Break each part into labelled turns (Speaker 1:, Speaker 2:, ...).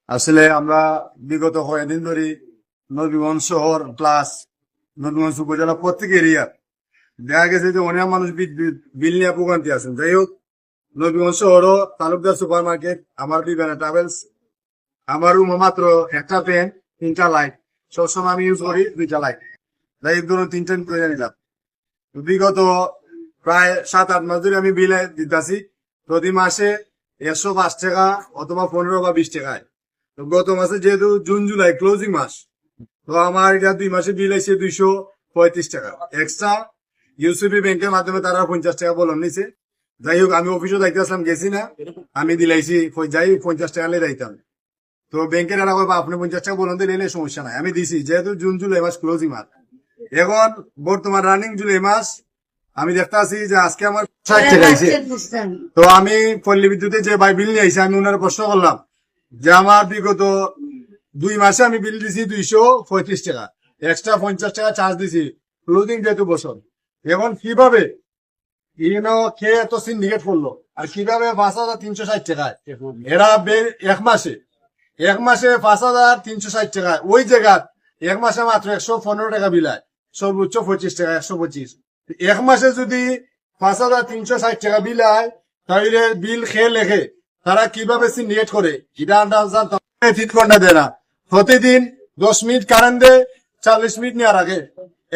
Speaker 1: আসলে আমরা বিগত কয়েকদিন ধরে নবীগঞ্জ শহর প্লাস নবীগঞ্জ উপজেলা প্রত্যেক এরিয়া দেখা গেছে যে অনেক মানুষ বিল নিয়ে ভোগান্তি আছেন। যাই হোক, নবীগঞ্জ শহরও তালুকদার সুপার মার্কেট, আমার বিবেনা ট্রাভেলস, আমার রুমে মাত্র একটা ফ্যান, তিনটা লাইট, সবসময় আমি ইউজ করি দুইটা লাইট। যাই হোক, ধরুন তিনটা করে নিলাম। বিগত প্রায় 7-8 মাস ধরে আমি বিল দিতেছি, প্রতি মাসে 105 টাকা অথবা 15 বা 20 টাকায়। তো গত মাসে যেহেতু জুন জুলাই ক্লোজিং মাস, তো আমার এটা 2 মাসে বিল আছে 235 টাকা এক্সট্রা। ইউসিবি ব্যাংকের মাধ্যমে তারা 50 টাকা বলন নিছে। যাই হোক, আমি অফিসে যাইতে আসলাম, গেছি না, আমি দিলাইছি, যাই 50 টাকা নিয়ে যাইতাম। তো ব্যাংকের এরা কইবা আপনি 50 টাকা বলন দিলে সমস্যা নাই, আমি দিছি, যেহেতু জুন জুলাই মাস ক্লোজিং মাস। এখন বর্তমান রানিং জুলাই মাস আমি দেখতে আছি যে আজকে আমার 60 টাকা আইছে। তো আমি পল্লী বিদ্যুতে যে ভাই বিল নিয়ে আইছে, আমি ওনার প্রশ্ন করলাম যে আমার বিগত 2 মাসে আমি বিল দিছি 235 টাকা, এক্সট্রা 50 টাকা চার্জ দিছি ক্লোজিং যেহেতু বছর। এখন কিভাবে খেয়ে এত সিন্ডিকেট করলো, আর কিভাবে 5,360 টাকায় এরা এক মাসে 5,360 টাকায় ওই জায়গা এক মাসে মাত্র 115 টাকা বিলায়, সর্বোচ্চ 25 টাকা, 125। এক মাসে যদি 5,360 টাকা বিলায়, তাহলে বিল খেয়ে লেখে তারা কিভাবে সিন্ডিকেট করে এটা আমরা জানতাম। 3 ঘন্টা দেয় না, প্রতিদিন 10 মিনিট কারেন্ট দেয়, 40 মিনিট নেওয়ার আগে।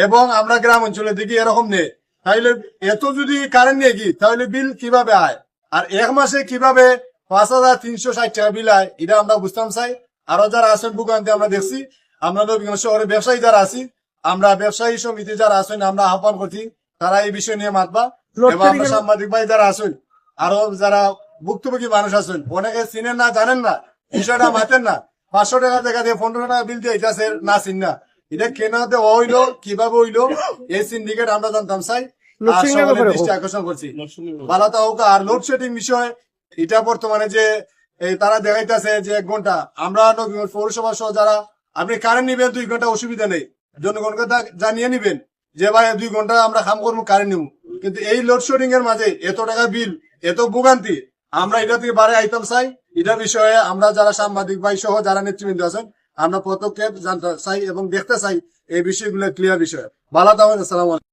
Speaker 1: এবং আমরা গ্রাম অঞ্চলে দেখি এরকম নেই। তাহলে এত যদি কারেন্ট নিয়ে কি, তাহলে বিল কিভাবে আয়, আর এক মাসে কিভাবে 5,360 টাকা বিল আয়, এটা আমরা বুঝতাম চাই। আরো যারা আছেন ভোগান্তি আমরা দেখছি, আমরা নবীগঞ্জ শহরে ব্যবসায়ী যারা আছি, আমরা ব্যবসায়ী সমিতি যারা আছেন, আমরা আহ্বান করছি তারা এই বিষয় নিয়ে মাতবা। এবং আমরা সাংবাদিক ভাই যারা আছেন, আরো যারা ভুক্তভোগী মানুষ আছেন, অনেকে চিনেন না, জানেন না, বিষয়টা মাতেন না, 500 টাকা দেখা দিয়ে 15 টাকা বিল দিয়ে এটা না চিন না, এটা কেন দেওয়া হইলো, কিভাবে হইলো, এই সিন্ডিকেট আমরা জানতাম চাই। দৃষ্টি আকর্ষণ করছি বালাতা হোক। আর লোডশেডিং বিষয়, এটা বর্তমানে যে তারা দেখাইতেছে যে 1 ঘন্টা, আমরা পৌরসভা সহ যারা, আপনি কারেন্ট নিবেন 2 ঘন্টা, অসুবিধা নেই, জনগণকে জানিয়ে নিবেন যে ভাই 2 ঘন্টা আমরা কাম করবো, কারেন্ট নিব। কিন্তু এই লোডশেডিং এর মাঝে এত টাকা বিল, এত ভোগান্তি, আমরা এটা থেকে বারে আইতাম চাই। এটা বিষয়ে আমরা যারা সাংবাদিক ভাই সহ যারা নেতৃবৃন্দ আছেন, আমরা পদক্ষেপ জানতে চাই এবং দেখতে চাই এই বিষয়গুলো ক্লিয়ার বিষয়। ভালো থাকবেন, আসসালামু আলাইকুম।